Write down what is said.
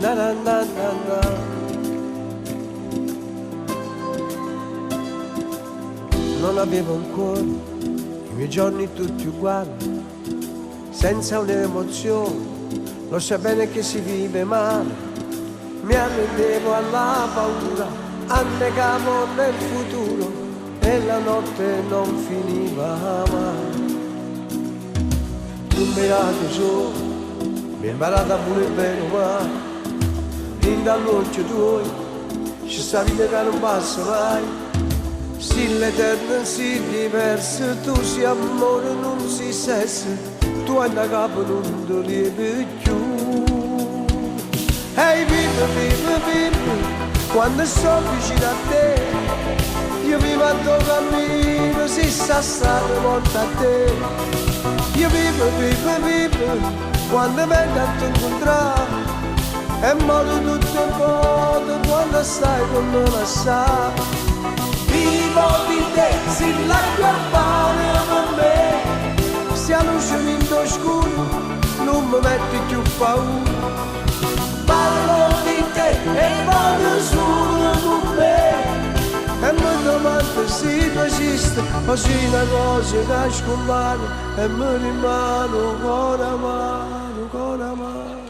na na na na na. Non avevo un cuore, i miei giorni tutti uguali, senza un'emozione, lo sa bene che si vive male. Mi arrendevo alla paura, annegavo nel futuro e la notte non finiva mai. Un beato solo, mi è imparata pure bene umano, in dall'occhio tuoi, ci sta vita che non passa mai. Se l'eterno si diverso, tu si amore non si sesso, tu hai da capo non ti rivi più. Ehi vivo, vivo, vivo, quando sto vicino a te, io vivo a tuo cammino, si sa stare volta a te. Io vivo, vivo, vivo, quando vengo a te incontrare, e modo tutto un po' quando stai con me la sa. Vivo di te, se l'acqua pane con me, se la luce vinto scuro, non mi metti più paura. Parlo di te e vado solo con me, e mi domando se tu esiste, o se una cosa che scompare, e mi rimane ancora mano, ancora mano.